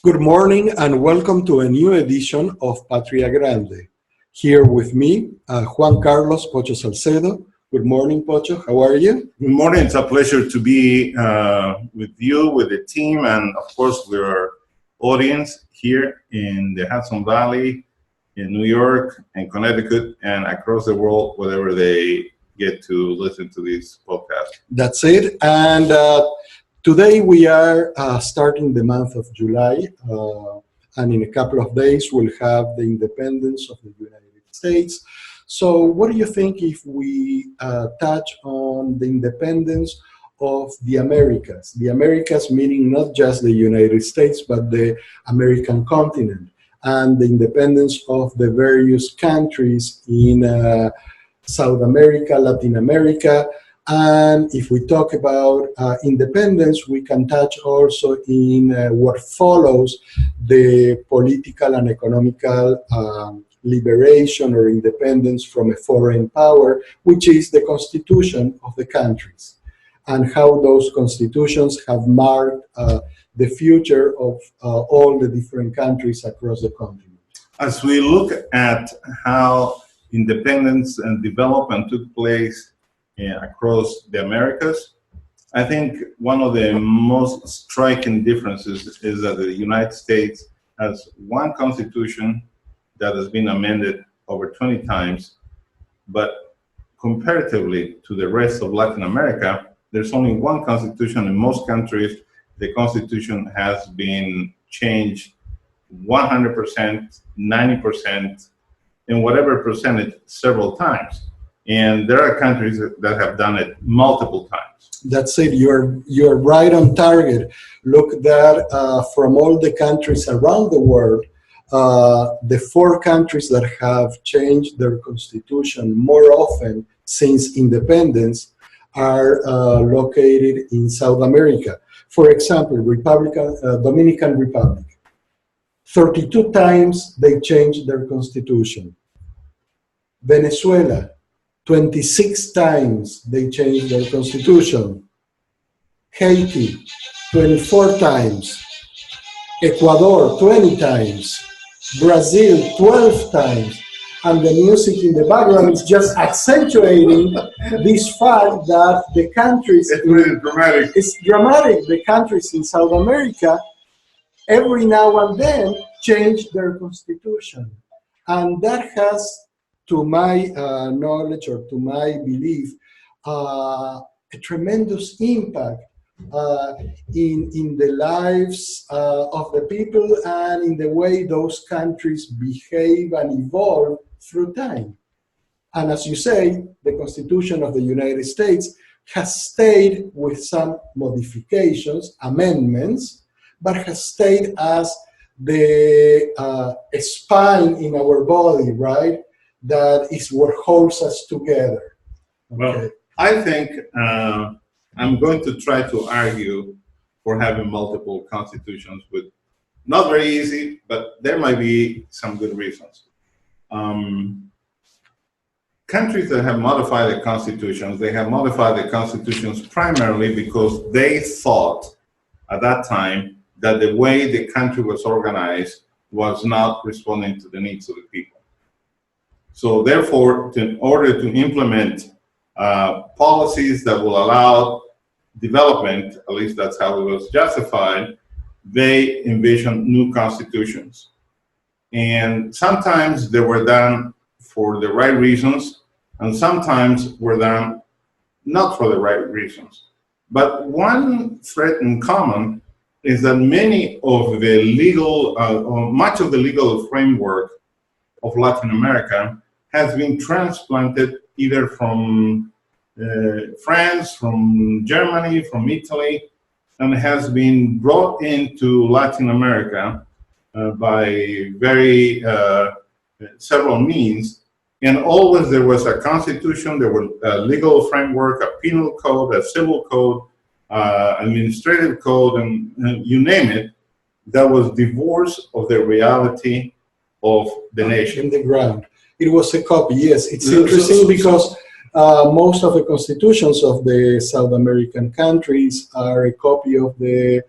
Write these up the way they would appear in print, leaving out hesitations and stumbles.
Good morning and welcome to a new edition of Patria Grande. Here with me, Juan Carlos Pocho Salcedo. Good morning, Pocho. How are you? Good morning. It's a pleasure to be with you, with the team, and of course with our audience here in the Hudson Valley, in New York, and Connecticut, and across the world, wherever they get to listen to this podcast. That's it. And today we are starting the month of July, and in a couple of days we'll have the independence of the United States. So what do you think if we touch on the independence of the Americas? The Americas meaning not just the United States, but the American continent, and the independence of the various countries in South America, Latin America. And if we talk about independence, we can touch also in what follows the political and economical liberation or independence from a foreign power, which is the constitution of the countries, and how those constitutions have marked the future of all the different countries across the continent. As we look at how independence and development took place across the Americas, I think one of the most striking differences is that the United States has one constitution that has been amended over 20 times, but comparatively to the rest of Latin America, there's only one constitution. In most countries, the constitution has been changed 100%, 90%, and whatever percentage several times. And there are countries that have done it multiple times. That's it. You're right on target. Look that from all the countries around the world, the four countries that have changed their constitution more often since independence are located in South America. For example, Dominican Republic. 32 times they changed their constitution. Venezuela, 26 times they changed their constitution. Haiti, 24 times. Ecuador, 20 times. Brazil, 12 times. And the music in the background is just accentuating this fact that the countries... It's really dramatic. It's dramatic. The countries in South America, every now and then, change their constitution. And that has, to my knowledge or to my belief, a tremendous impact in the lives of the people and in the way those countries behave and evolve through time. And as you say, the Constitution of the United States has stayed with some modifications, amendments, but has stayed as the spine in our body, right? That is what holds us together. Okay. Well, I think I'm going to try to argue for having multiple constitutions, with not very easy, but there might be some good reasons. Countries that have modified the constitutions, they have modified the constitutions primarily because they thought at that time that the way the country was organized was not responding to the needs of the people. So therefore, in order to implement policies that will allow development, at least that's how it was justified, they envisioned new constitutions. And sometimes they were done for the right reasons, and sometimes were done not for the right reasons. But one thread in common is that many of the legal, much of the legal framework of Latin America has been transplanted either from France, from Germany, from Italy, and has been brought into Latin America by very several means. And always there was a constitution, there was a legal framework, a penal code, a civil code, administrative code, and you name it, that was divorced of the reality of the nation. In the ground. It was a copy, yes. It's interesting because most of the constitutions of the South American countries are a copy of the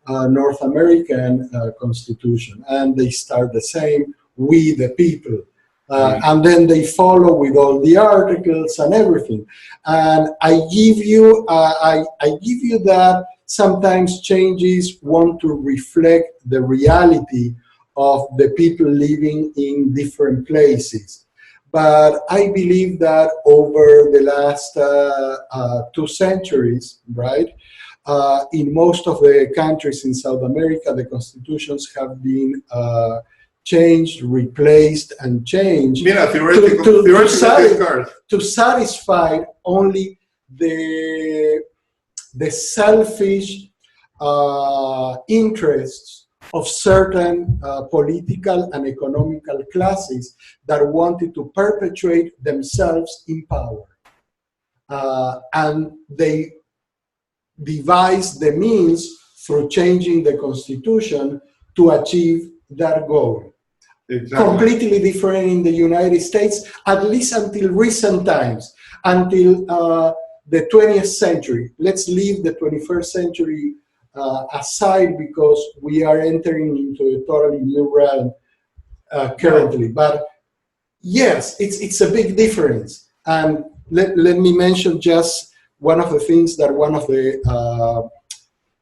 North American Constitution, and they start the same, "We the people," and then they follow with all the articles and everything. And I give you, I give you that sometimes changes want to reflect the reality of the people living in different places. But I believe that over the last 2 centuries, right, in most of the countries in South America, the constitutions have been changed, replaced, and changed to satisfy only the selfish interests of certain political and economical classes that wanted to perpetuate themselves in power. And they devised the means through changing the constitution to achieve that goal. Exactly. Completely different in the United States, at least until recent times, until the 20th century. Let's leave the 21st century aside because we are entering into a totally new realm currently. But yes, it's a big difference. And let me mention just one of the things that one of the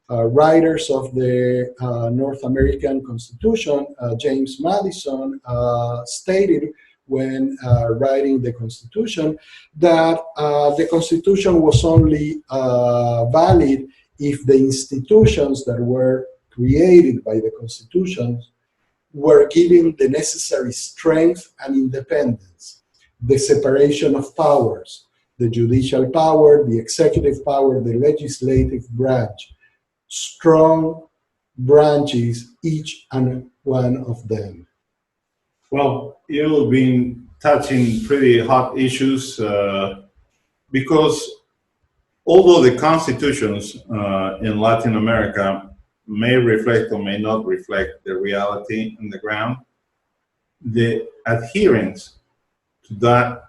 writers of the North American Constitution, James Madison, stated when writing the Constitution, that the Constitution was only valid if the institutions that were created by the Constitution were given the necessary strength and independence, the separation of powers, the judicial power, the executive power, the legislative branch, strong branches, each and one of them. Well, you've been touching pretty hot issues because although the constitutions in Latin America may reflect or may not reflect the reality on the ground, the adherence to the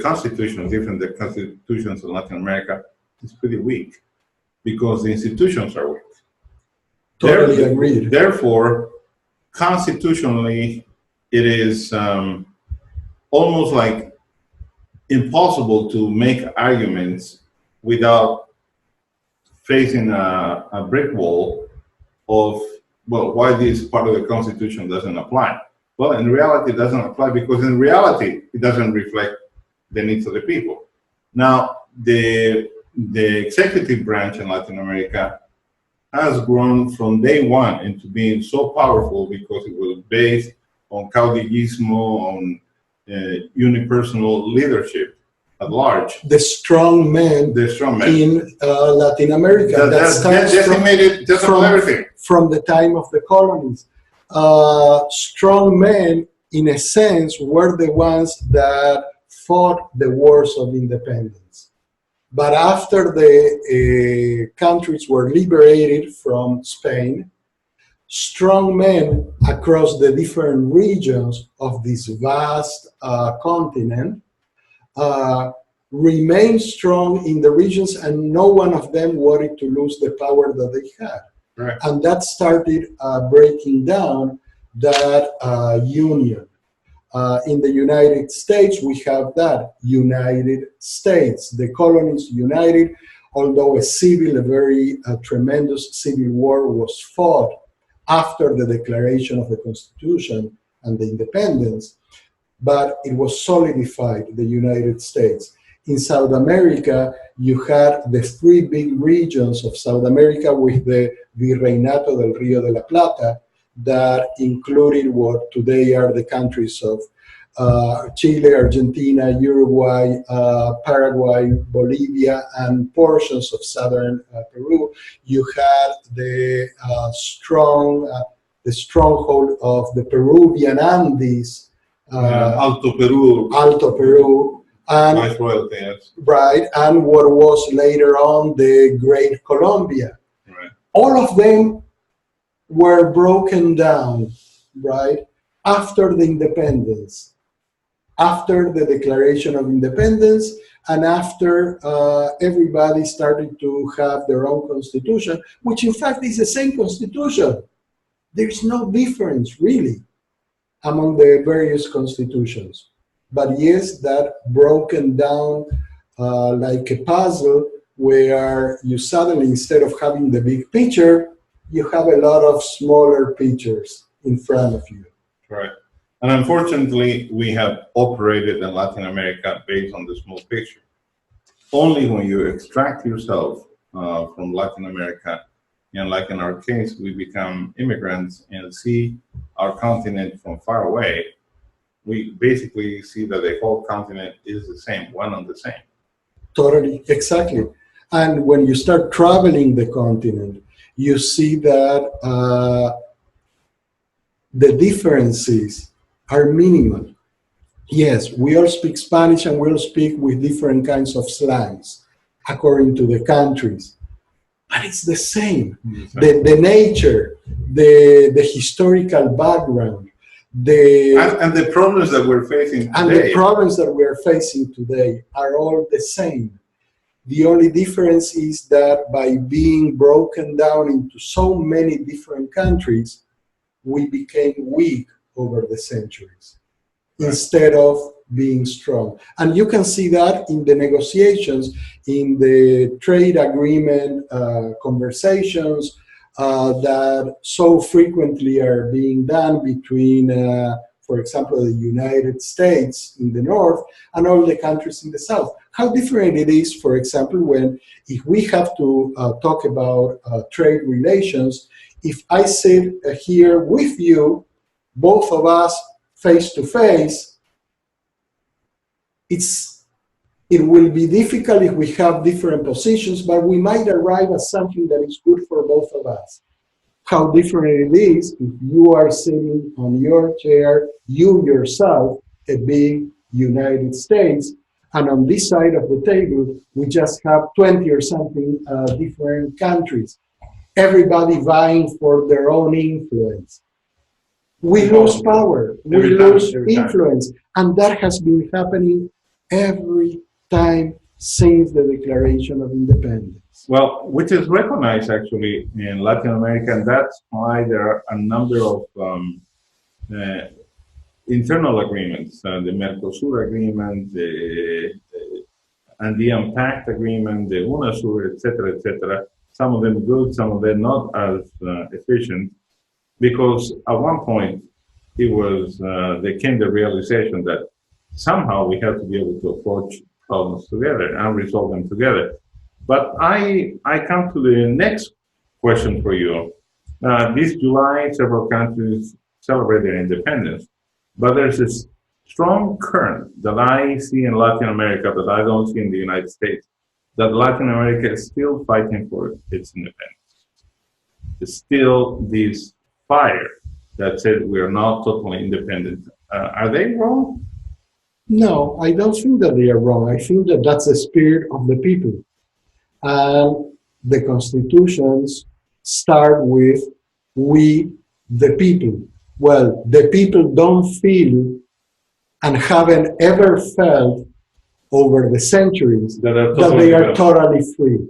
constitutions, even the constitutions in Latin America, is pretty weak because the institutions are weak. Totally agreed. Therefore, constitutionally, it is almost like impossible to make arguments without facing a brick wall of, well, why this part of the Constitution doesn't apply. Well, in reality, it doesn't apply because in reality, it doesn't reflect the needs of the people. Now, the executive branch in Latin America has grown from day one into being so powerful because it was based on caudillismo, on unipersonal leadership at large. The strong men in Latin America that decimated everything. From the time of the colonies. Strong men, in a sense, were the ones that fought the wars of independence. But after the countries were liberated from Spain, strong men across the different regions of this vast continent remained strong in the regions, and no one of them wanted to lose the power that they had. Right. And that started breaking down that union. In the United States, we have that United States, the colonies united, although a very tremendous civil war was fought after the declaration of the Constitution and the independence, but it was solidified, the United States. In South America, you had the three big regions of South America with the Virreinato del Río de la Plata that included what today are the countries of Chile, Argentina, Uruguay, Paraguay, Bolivia, and portions of southern Peru. You had the stronghold of the Peruvian Andes, Alto Peru, and Vice Royalty, yes. Right, and what was later on the Great Colombia. Right. All of them were broken down, right, after the independence. after the Declaration of Independence and after everybody started to have their own constitution, which in fact is the same constitution. There's no difference really among the various constitutions. But yes, that broken down like a puzzle where you suddenly, instead of having the big picture, you have a lot of smaller pictures in front of you. Right. And unfortunately, we have operated in Latin America based on the small picture. Only when you extract yourself from Latin America, and like in our case, we become immigrants and see our continent from far away, we basically see that the whole continent is the same, one and the same. Totally, exactly. And when you start traveling the continent, you see that the differences are minimal. Yes, we all speak Spanish and we all speak with different kinds of slangs according to the countries, but it's the same. The nature, the historical background, and the problems that we're facing today. And the problems that we are facing today are all the same. The only difference is that by being broken down into so many different countries, we became weak over the centuries instead of being strong. And you can see that in the negotiations, in the trade agreement conversations that so frequently are being done between, for example, the United States in the north and all the countries in the south. How different it is, for example, when if we have to talk about trade relations, if I sit here with you, both of us face to face, it will be difficult if we have different positions, but we might arrive at something that is good for both of us. How different it is if you are sitting on your chair, you yourself, a big United States, and on this side of the table, we just have 20 or something different countries, everybody vying for their own influence. We lose power, we lose influence, and that has been happening every time since the Declaration of Independence. Well, which is recognized actually in Latin America, and that's why there are a number of internal agreements, the Mercosur agreement, the Andean Pact agreement, the UNASUR, et cetera, some of them good, some of them not as efficient, because at one point there came the realization that somehow we have to be able to approach problems together and resolve them together. But I come to the next question for you. This July, several countries celebrate their independence, but there's this strong current that I see in Latin America that I don't see in the United States, that Latin America is still fighting for its independence. There's still this fire that says we are not totally independent. Are they wrong? No, I don't think that they are wrong. I think that that's the spirit of the people. And the constitutions start with we, the people. Well, the people don't feel and haven't ever felt over the centuries that they are totally free.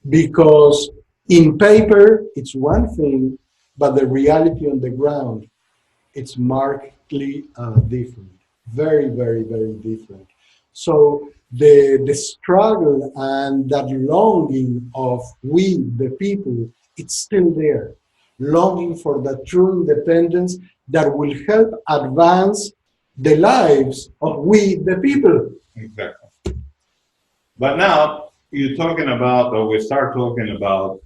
Because in paper, it's one thing, but the reality on the ground, it's markedly different. Very, very, very different. So the struggle and that longing of we, the people, it's still there. Longing for that true independence that will help advance the lives of we, the people. Exactly. But now you're talking about, or we start talking about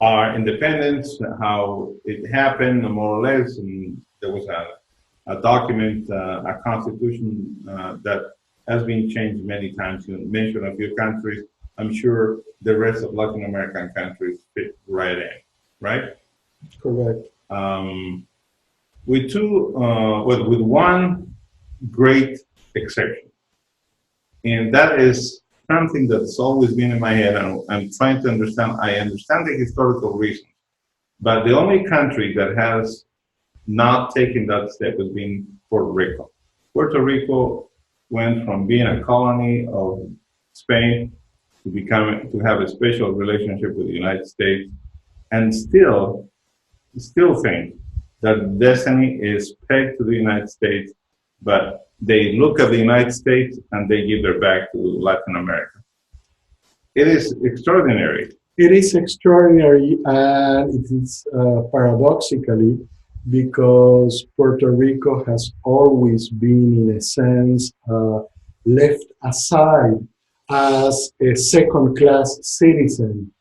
our independence, how it happened more or less, and there was a document, a constitution that has been changed many times. You mentioned a few countries. I'm sure the rest of Latin American countries fit right in, right? Correct. With one great exception, and that is something that's always been in my head, and I'm trying to understand. I understand the historical reasons, but the only country that has not taken that step has been Puerto Rico. Puerto Rico went from being a colony of Spain to have a special relationship with the United States, and still think that destiny is pegged to the United States, but they look at the United States and they give their back to Latin America. It is extraordinary. It is extraordinary, and it is paradoxically because Puerto Rico has always been, in a sense, left aside as a second-class citizen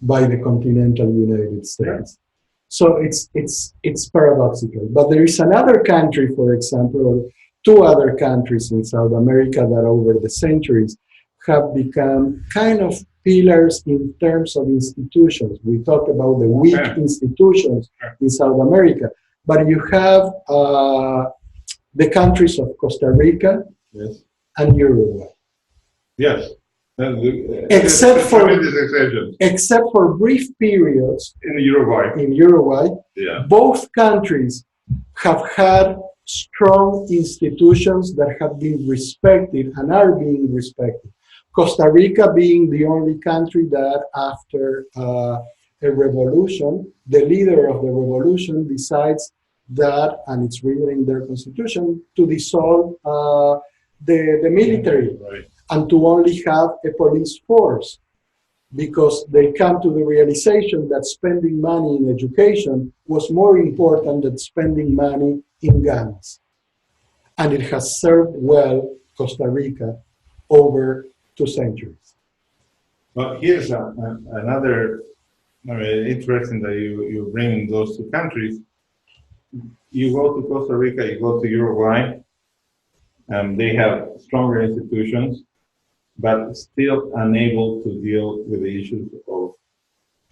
by the continental United States. So it's paradoxical. But there is another country, for example, or two other countries in South America that over the centuries have become kind of pillars in terms of institutions. We talk about the weak institutions in South America, but you have the countries of Costa Rica and Uruguay. Yes. Except for brief periods in Uruguay, both countries have had strong institutions that have been respected and are being respected. Costa Rica being the only country that after a revolution, the leader of the revolution decides that, and it's written in their constitution, to dissolve the military and to only have a police force, because they come to the realization that spending money in education was more important than spending money in guns. And it has served well Costa Rica over 2 centuries. Well, here's another interesting that you bring those two countries. You go to Costa Rica, you go to Uruguay, and they have stronger institutions, but still unable to deal with the issues of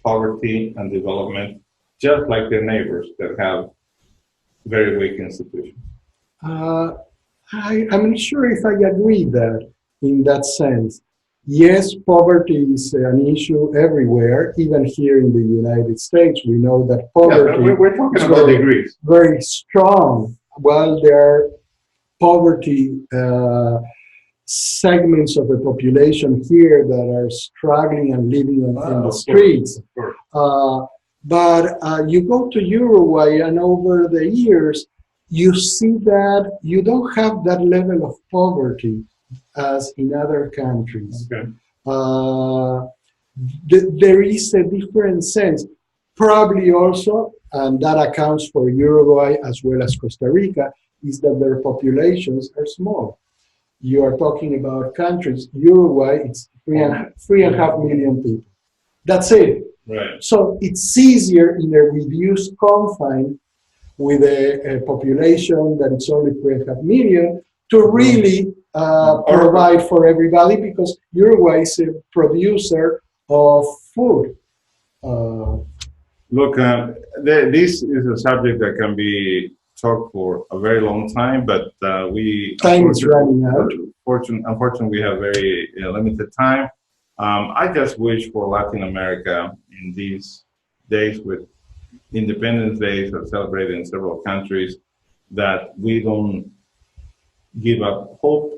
poverty and development, just like their neighbors that have very weak institutions. I'm not sure if I agree that in that sense. Yes, poverty is an issue everywhere, even here in the United States. We know that poverty we're talking about degrees. Very strong. Well, there are poverty segments of the population here that are struggling and living in the streets. But you go to Uruguay, and over the years, you see that you don't have that level of poverty as in other countries. There is a different sense. Probably also, and that accounts for Uruguay as well as Costa Rica, is that their populations are small. You are talking about countries, Uruguay, it's 3.5 million people. That's it. Right. So it's easier in a reduced confine with a population that it's only 3.5 million to really provide for everybody, because Uruguay is a producer of food. Look, this is a subject that can be talked for a very long time, but time is running out. Unfortunately, we have very limited time. I just wish for Latin America in these days with Independence Days are celebrated in several countries, that we don't give up hope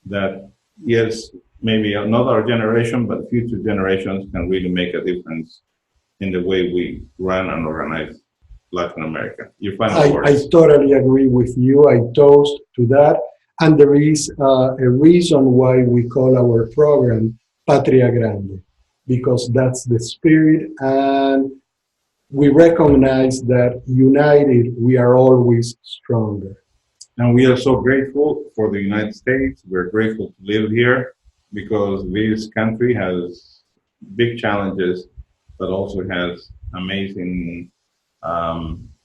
that, yes, maybe not our generation, but future generations can really make a difference in the way we run and organize Latin America. Your final words. I totally agree with you. I toast to that. And there is a reason why we call our program Patria Grande, because that's the spirit, and we recognize that united we are always stronger. And we are so grateful for the United States. We're grateful to live here because this country has big challenges, but also has amazing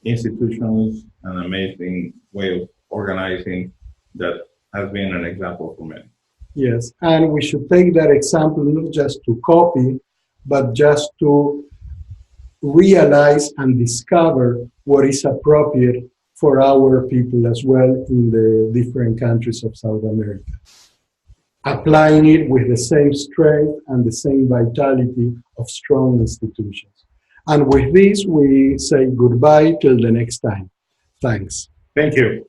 institutions, an amazing way of organizing that has been an example for many. Yes, and we should take that example not just to copy, but just to realize and discover what is appropriate for our people as well in the different countries of South America. Applying it with the same strength and the same vitality of strong institutions. And with this, we say goodbye till the next time. Thanks. Thank you.